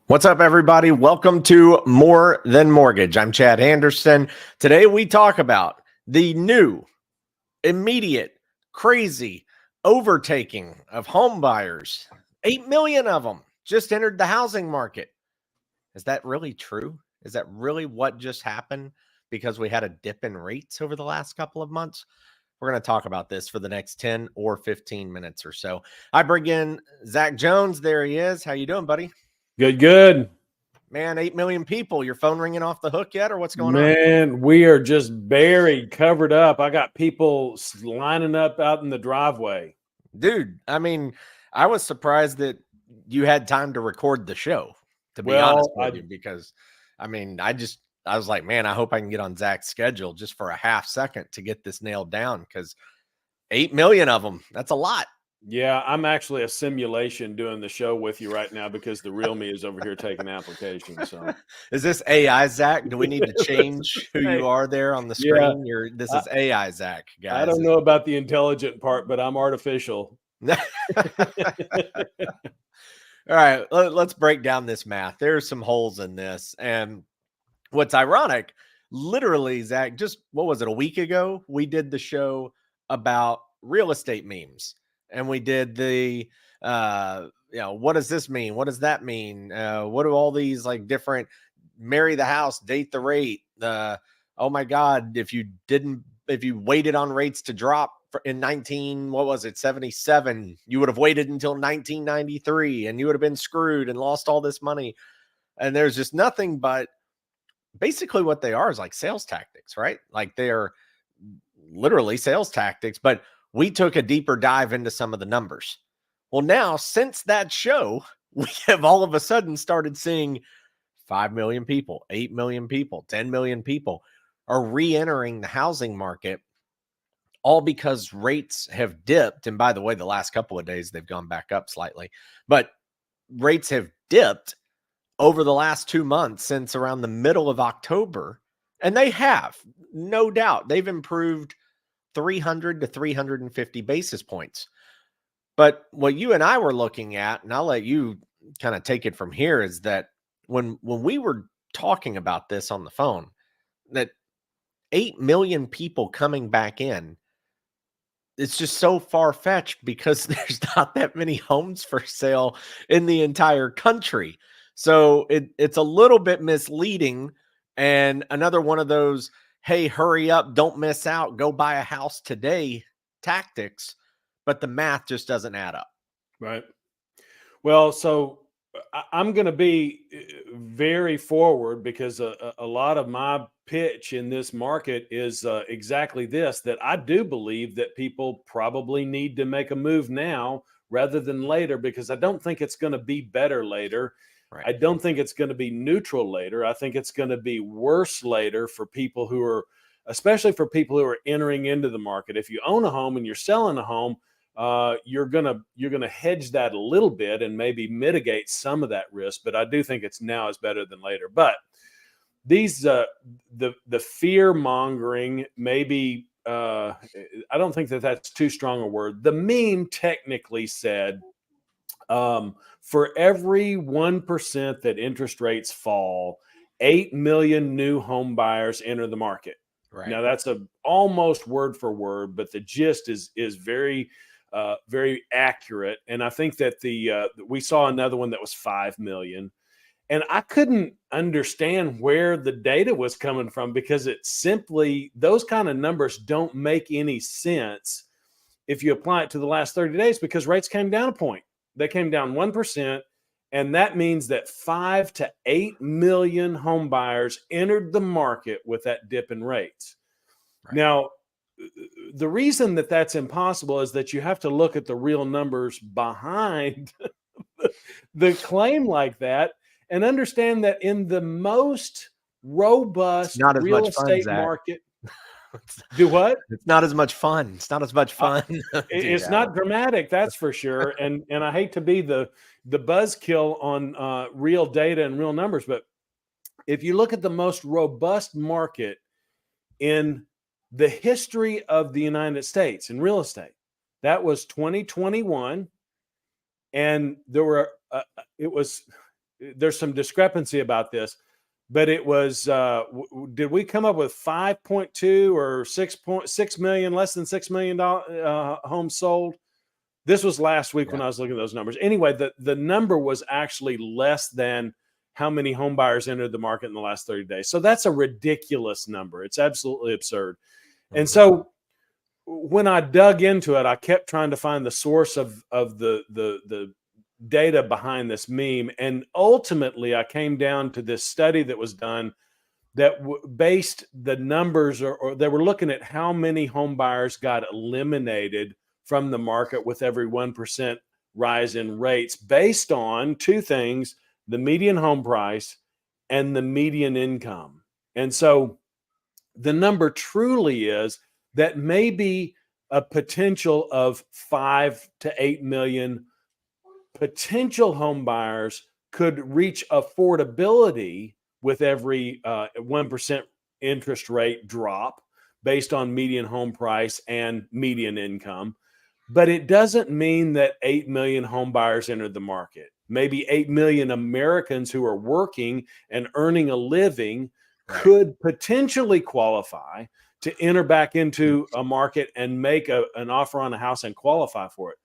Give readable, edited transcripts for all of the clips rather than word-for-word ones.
What's up, everybody? Welcome to More Than Mortgage. I'm Chad Anderson. Today, we talk about the new, immediate, crazy overtaking of home buyers. 8 million of them just entered the housing market. Is that really true? Is that really what just happened because we had a dip in rates over the last couple of months? We're going to talk about this for the next 10 or 15 minutes or so. I bring in Zack Jones. There he is. How you doing, buddy? Good. Man, 8 million people. Your phone ringing off the hook yet, or what's going on? Man, we are just buried, covered up. I got people lining up out in the driveway. Dude, I mean, I was surprised that you had time to record the show, to be honest with you, because, I mean, I was like, man, I hope I can get on Zach's schedule just for a half second to get this nailed down, because 8 million of them, that's a lot. Yeah, I'm actually a simulation doing the show with you right now because the real me is over here taking applications. So, is this AI Zach? Do we need to change who you are there on the screen? Yeah. This is AI Zach, guys. I don't know about the intelligent part, but I'm artificial. All right, let's break down this math. There's some holes in this. And what's ironic, literally, Zach, just what was it, a week ago? We did the show about real estate memes. And we did the, what does this mean? What does that mean? What do all these like different marry the house, date the rate? Oh my God, if you waited on rates to drop in 77, you would have waited until 1993 and you would have been screwed and lost all this money. And there's just nothing but basically what they are is like sales tactics, right? Like they're literally sales tactics, but we took a deeper dive into some of the numbers. Well, now, since that show, we have all of a sudden started seeing 5 million people, 8 million people, 10 million people are re-entering the housing market, all because rates have dipped. And by the way, the last couple of days, they've gone back up slightly. But rates have dipped over the last 2 months since around the middle of October. And they have, no doubt, they've improved 300 to 350 basis points. But what you and I were looking at, and I'll let you kind of take it from here, is that when we were talking about this on the phone, that 8 million people coming back in, it's just so far-fetched because there's not that many homes for sale in the entire country. So it's a little bit misleading, and another one of those, hey, hurry up, don't miss out, go buy a house today tactics, but the math just doesn't add up. Right. Well, so I'm going to be very forward because a lot of my pitch in this market is exactly this, that I do believe that people probably need to make a move now rather than later, because I don't think it's going to be better later. Right. I don't think it's going to be neutral later. I think it's going to be worse later for people who are, especially for people who are entering into the market. If you own a home and you're selling a home, you're gonna hedge that a little bit and maybe mitigate some of that risk. But I do think it's now is better than later. But these the fear mongering, maybe I don't think that that's too strong a word. The meme technically said, for every 1% that interest rates fall, 8 million new home buyers enter the market. Right. Now that's almost word for word, but the gist is very very accurate. And I think that we saw another one that was 5 million. And I couldn't understand where the data was coming from, because it simply, those kind of numbers don't make any sense if you apply it to the last 30 days, because rates came down a point. They came down 1%. And that means that 5 to 8 million home buyers entered the market with that dip in rates. Right. Now, the reason that that's impossible is that you have to look at the real numbers behind the claim like that and understand that in the most robust real estate market, do what? It's not as much fun. It's not as much fun. It's not dramatic, that's for sure. And I hate to be the buzzkill on real data and real numbers, but if you look at the most robust market in the history of the United States in real estate, that was 2021, and there were it was there's some discrepancy about this, but it was, did we come up with 5.2 or 6.6 million, less than $6 million homes sold? This was last week when I was looking at those numbers. Anyway, the number was actually less than how many home buyers entered the market in the last 30 days. So that's a ridiculous number. It's absolutely absurd. And so when I dug into it, I kept trying to find the source of the data behind this meme. And ultimately, I came down to this study that was done that based the numbers, or they were looking at how many home buyers got eliminated from the market with every 1% rise in rates, based on two things: the median home price and the median income. And so the number truly is that maybe a potential of 5 to 8 million potential home buyers could reach affordability with every 1% interest rate drop based on median home price and median income. But it doesn't mean that 8 million home buyers entered the market. Maybe 8 million Americans who are working and earning a living could potentially qualify to enter back into a market and make an offer on a house and qualify for it.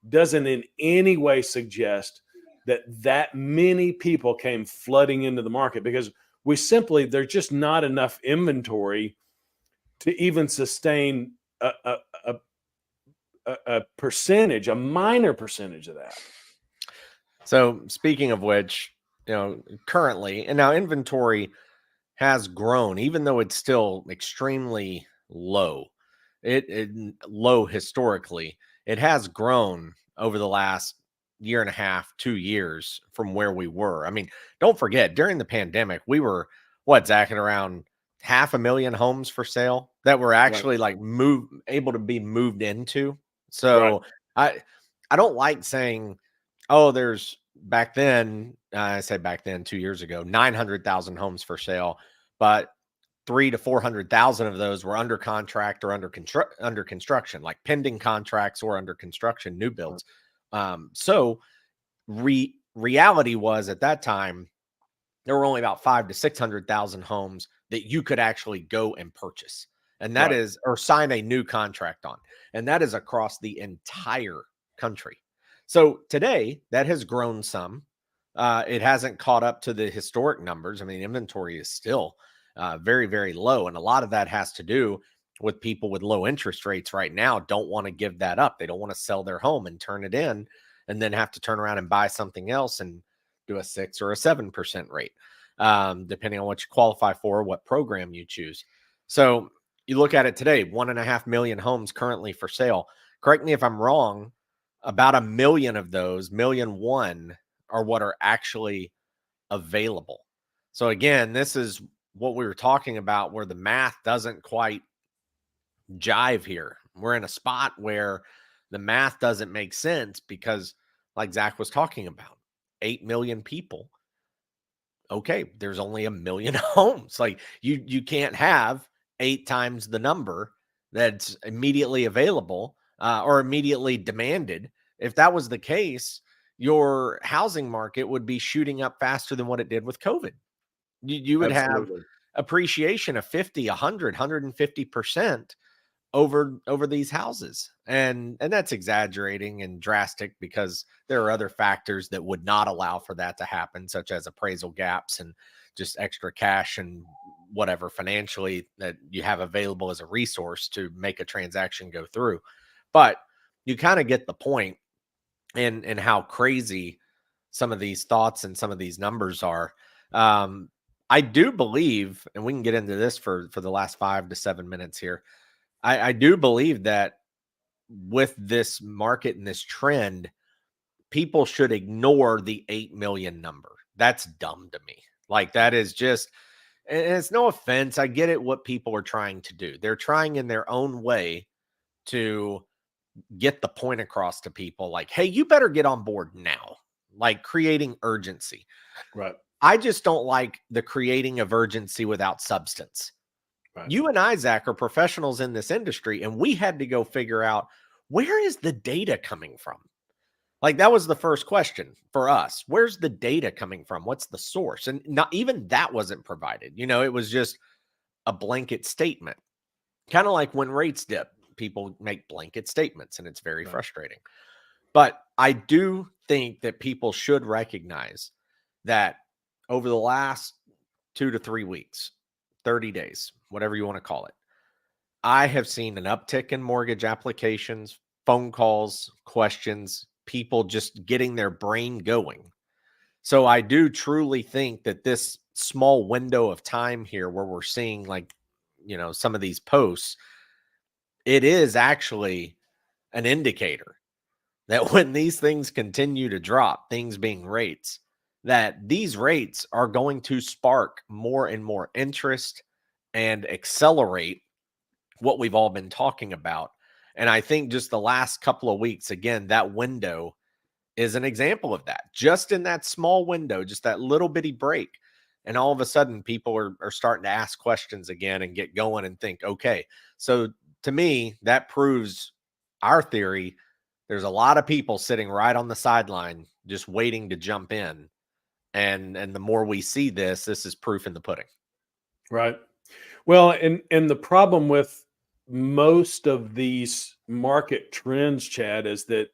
Doesn't in any way suggest that many people came flooding into the market, because there's just not enough inventory to even sustain a percentage, a minor percentage of that. So speaking of which, currently, and now inventory has grown, even though it's still extremely low. It low historically. It has grown over the last year and a half, 2 years from where we were. I mean, don't forget, during the pandemic, we were Zach, at around 500,000 homes for sale that were actually able to be moved into. So I don't like saying, oh, there's back then, I say back then 2 years ago, 900,000 homes for sale, but 300,000 to 400,000 of those were under contract or under construction, like pending contracts or under construction, new builds. So reality was, at that time, there were only about 500,000 to 600,000 homes that you could actually go and purchase. And that is, or sign a new contract on. And that is across the entire country. So today that has grown some. It hasn't caught up to the historic numbers. I mean, inventory is still very, very low. And a lot of that has to do with people with low interest rates right now don't want to give that up. They don't want to sell their home and turn it in and then have to turn around and buy something else and do a 6 or a 7% rate, depending on what you qualify for, what program you choose. So you look at it today, 1.5 million homes currently for sale. Correct me if I'm wrong, about 1 million of those, 1,000,001, are what are actually available. So again, this is what we were talking about, where the math doesn't quite jive here. We're in a spot where the math doesn't make sense because, like Zach was talking about, 8 million people. Okay, there's only 1 million homes. Like you can't have 8 times the number that's immediately available or immediately demanded. If that was the case, your housing market would be shooting up faster than what it did with COVID. You would have appreciation of 50, 100, 150% over these houses. And that's exaggerating and drastic, because there are other factors that would not allow for that to happen, such as appraisal gaps and just extra cash and whatever financially that you have available as a resource to make a transaction go through. But you kind of get the point in how crazy some of these thoughts and some of these numbers are. I do believe, and we can get into this for the last 5 to 7 minutes here, I do believe that with this market and this trend, people should ignore the 8 million number. That's dumb to me. Like, that is just, and it's no offense. I get it, what people are trying to do. They're trying in their own way to get the point across to people, like, hey, you better get on board now, like creating urgency. Right. I just don't like the creating of urgency without substance. Right. You and I, Zach, are professionals in this industry, and we had to go figure out, where is the data coming from? Like that was the first question for us. Where's the data coming from? What's the source? And not even that wasn't provided. It was just a blanket statement. Kind of like when rates dip, people make blanket statements and it's very Right. frustrating. But I do think that people should recognize that over the last 2 to 3 weeks, 30 days, whatever you want to call it, I have seen an uptick in mortgage applications, phone calls, questions, people just getting their brain going. So I do truly think that this small window of time here where we're seeing some of these posts, it is actually an indicator that when these things continue to drop, things being rates, that these rates are going to spark more and more interest and accelerate what we've all been talking about. And I think just the last couple of weeks, again, that window is an example of that. Just in that small window, just that little bitty break. And all of a sudden, people are starting to ask questions again and get going and think, okay. So to me, that proves our theory. There's a lot of people sitting right on the sideline just waiting to jump in. And the more we see this is proof in the pudding. Right. Well, and the problem with most of these market trends, Chad, is that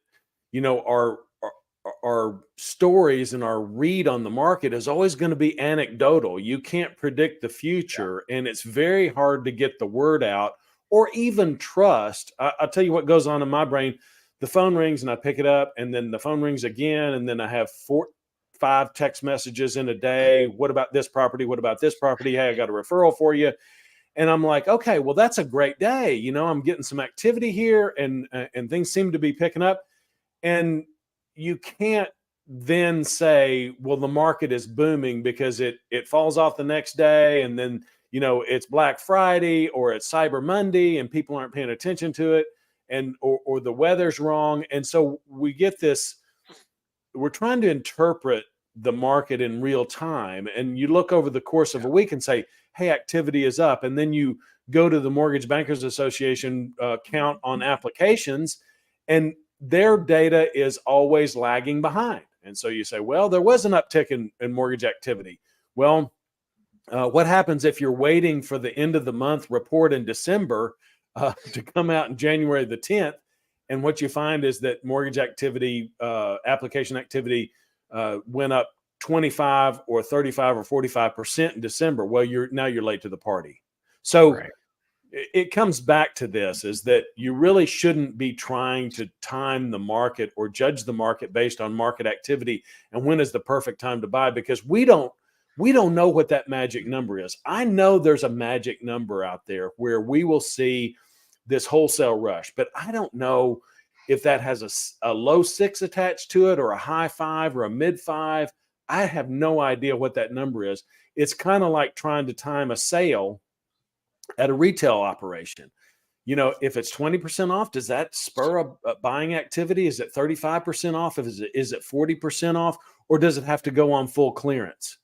our stories and our read on the market is always going to be anecdotal. You can't predict the future, and it's very hard to get the word out or even trust. I'll tell you what goes on in my brain. The phone rings and I pick it up, and then the phone rings again, and then I have 5 text messages in a day. What about this property? What about this property? Hey, I got a referral for you. And I'm like, okay, well, that's a great day. I'm getting some activity here, and things seem to be picking up. And you can't then say, well, the market is booming because it falls off the next day, and then it's Black Friday or it's Cyber Monday, and people aren't paying attention to it, and or the weather's wrong, and so we get this. We're trying to interpret the market in real time, and you look over the course of a week and say, hey, activity is up, and then you go to the Mortgage Bankers Association count on applications, and their data is always lagging behind. And so you say, well, there was an uptick in mortgage activity. Well, what happens if you're waiting for the end of the month report in December to come out in January the 10th? And what you find is that mortgage activity, application activity went up 25 or 35 or 45% in December. Well, you're late to the party. So Right. it comes back to this, is that you really shouldn't be trying to time the market or judge the market based on market activity and when is the perfect time to buy, because we don't know what that magic number is. I know there's a magic number out there where we will see this wholesale rush, but I don't know if that has a low 6 attached to it or a high 5 or a mid 5. I have no idea what that number is. It's kind of like trying to time a sale at a retail operation. If it's 20% off, does that spur a buying activity? Is it 35% off? Is it 40% off? Or does it have to go on full clearance?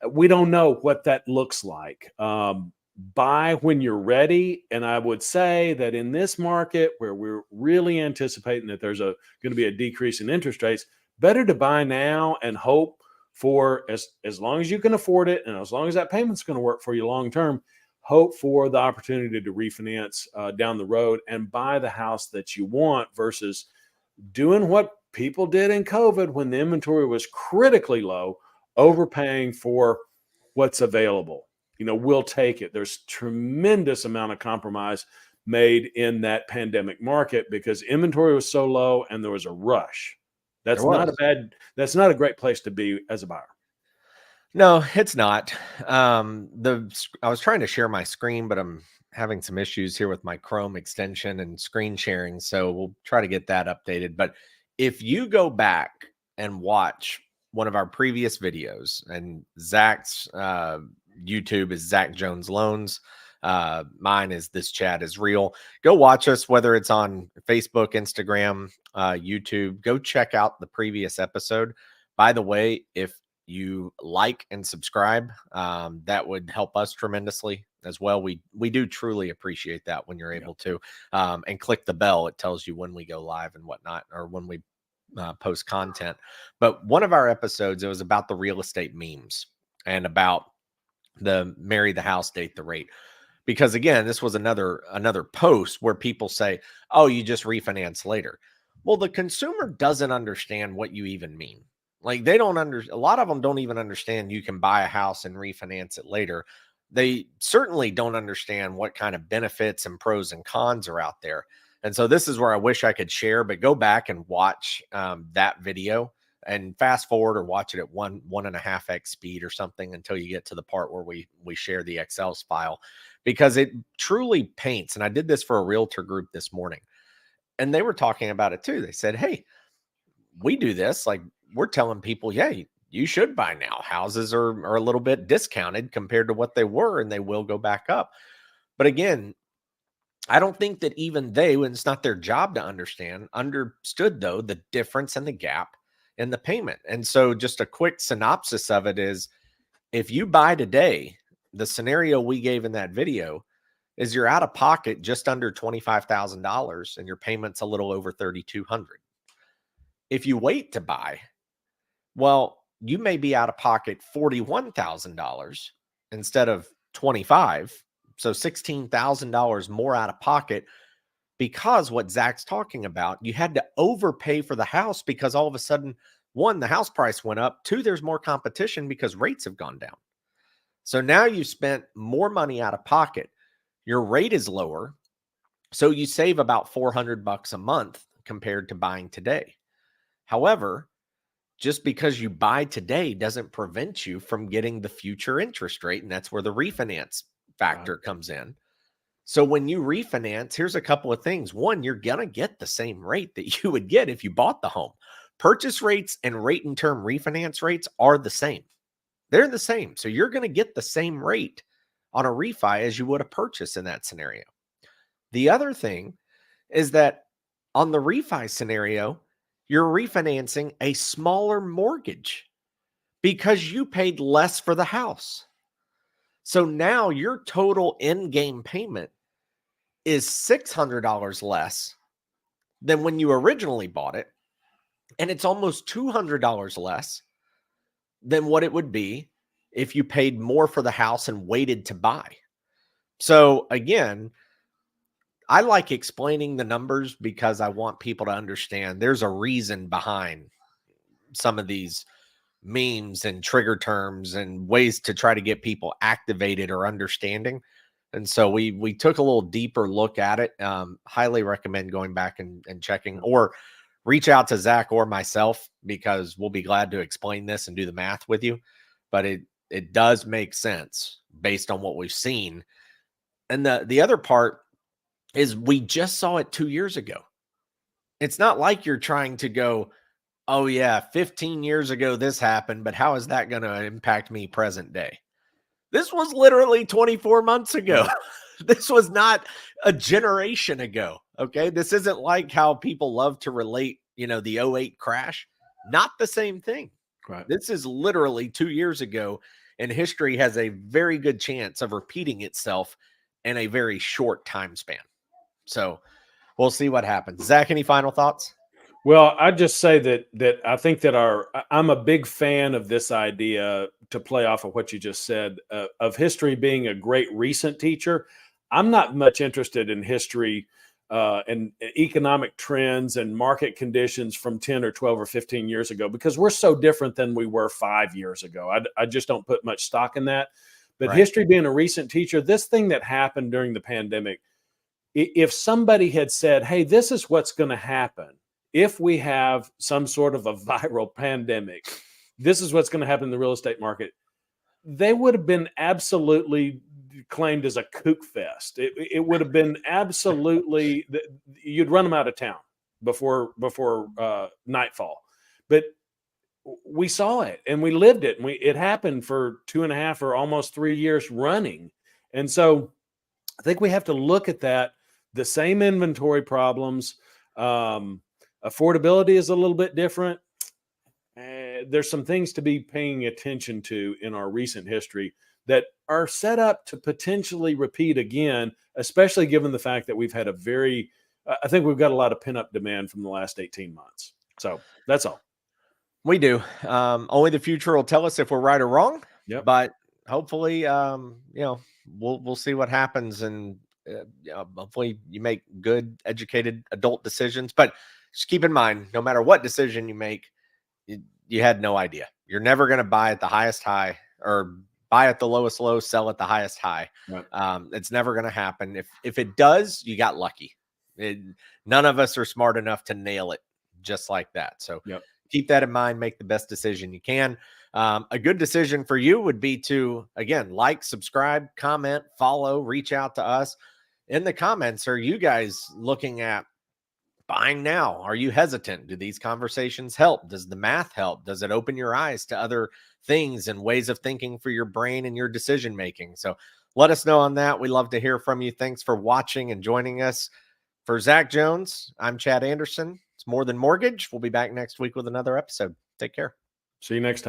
We don't know what that looks like. Buy when you're ready. And I would say that in this market where we're really anticipating that there's going to be a decrease in interest rates, better to buy now and hope for as long as you can afford it, and as long as that payment's going to work for you long term, hope for the opportunity to refinance down the road and buy the house that you want, versus doing what people did in COVID when the inventory was critically low, overpaying for what's available. We'll take it. There's tremendous amount of compromise made in that pandemic market because inventory was so low and there was a rush. That's not a great place to be as a buyer. No, it's not. I was trying to share my screen, but I'm having some issues here with my Chrome extension and screen sharing. So we'll try to get that updated. But if you go back and watch one of our previous videos, and Zach's YouTube is Zack Jones Loans. Mine is This Chat is Real. Go watch us, whether it's on Facebook, Instagram, YouTube. Go check out the previous episode. By the way, if you like and subscribe, that would help us tremendously as well. We do truly appreciate that when you're able to, and click the bell. It tells you when we go live and whatnot, or when we post content. But one of our episodes, it was about the real estate memes and about the marry the house, date the rate. Because again, this was another post where people say, "Oh, you just refinance later." Well, the consumer doesn't understand what you even mean. Like they don't a lot of them don't even understand you can buy a house and refinance it later. They certainly don't understand what kind of benefits and pros and cons are out there. And so this is where I wish I could share, but go back and watch that video and fast forward or watch it at 1.5x speed or something until you get to the part where we share the Excel file, because it truly paints. And I did this for a realtor group this morning, and they were talking about it too. They said, "Hey, we do this. Like we're telling people, yeah, you should buy now. Houses are a little bit discounted compared to what they were, and they will go back up." But again, I don't think that even they, when it's not their job to understood though the difference and the gap in the payment. And so just a quick synopsis of it is, if you buy today, the scenario we gave in that video is you're out of pocket just under $25,000 and your payment's a little over 3,200. If you wait to buy, well, you may be out of pocket $41,000 instead of 25. So $16,000 more out of pocket, because what Zach's talking about, you had to overpay for the house because all of a sudden, one, the house price went up. Two, there's more competition because rates have gone down. So now you spent more money out of pocket. Your rate is lower. So you save about $400 a month compared to buying today. However, just because you buy today doesn't prevent you from getting the future interest rate. And that's where the refinance factor comes in. So when you refinance, here's a couple of things. One, you're going to get the same rate that you would get if you bought the home. Purchase rates and rate and term refinance rates are the same. They're the same. So you're going to get the same rate on a refi as you would a purchase in that scenario. The other thing is that on the refi scenario, you're refinancing a smaller mortgage because you paid less for the house. So now your total in-game payment is $600 less than when you originally bought it. And it's almost $200 less than what it would be if you paid more for the house and waited to buy. So again, I like explaining the numbers because I want people to understand there's a reason behind some of these memes and trigger terms and ways to try to get people activated or understanding. And so we took a little deeper look at it. Highly recommend going back and checking, or reach out to Zach or myself, because we'll be glad to explain this and do the math with you. But it does make sense based on what we've seen. And the other part is we just saw it 2 years ago. It's not like you're trying to go, "Oh yeah, 15 years ago this happened, but how is that going to impact me present day?" This was literally 24 months ago. Right. This was not a generation ago. Okay. This isn't like how people love to relate, the '08 crash. Not the same thing. Right. This is literally 2 years ago, and history has a very good chance of repeating itself in a very short time span. So we'll see what happens. Zach, any final thoughts? Well, I'd just say that I think that I'm a big fan of this idea, to play off of what you just said, of history being a great recent teacher. I'm not much interested in history and economic trends and market conditions from 10 or 12 or 15 years ago, because we're so different than we were 5 years ago. I just don't put much stock in that. But Right. History being a recent teacher, this thing that happened during the pandemic, if somebody had said, "Hey, this is what's going to happen if we have some sort of a viral pandemic, this is what's going to happen in the real estate market," they would have been absolutely claimed as a kook fest. It would have been absolutely, you'd run them out of town before nightfall. But we saw it and we lived it, and it happened for 2.5 or almost 3 years running. And so I think we have to look at that. The same inventory problems. Affordability is a little bit different. There's some things to be paying attention to in our recent history that are set up to potentially repeat again, especially given the fact that we've had I think we've got a lot of pent up demand from the last 18 months. So That's all. We do. Only the future will tell us if we're right or wrong. Yep. But hopefully, we'll see what happens, and hopefully you make good, educated adult decisions. But just keep in mind, no matter what decision you make, you had no idea. You're never going to buy at the highest high, or buy at the lowest low, sell at the highest high. Right. It's never going to happen. If it does, you got lucky. None of us are smart enough to nail it just like that. So Yep. keep that in mind. Make the best decision you can. A good decision for you would be to, again, like, subscribe, comment, follow, reach out to us in the comments. Are you guys looking at buying now? Are you hesitant? Do these conversations help? Does the math help? Does it open your eyes to other things and ways of thinking for your brain and your decision making? So let us know on that. We love to hear from you. Thanks for watching and joining us. For Zack Jones, I'm Chad Anderson. It's More Than Mortgage. We'll be back next week with another episode. Take care. See you next time.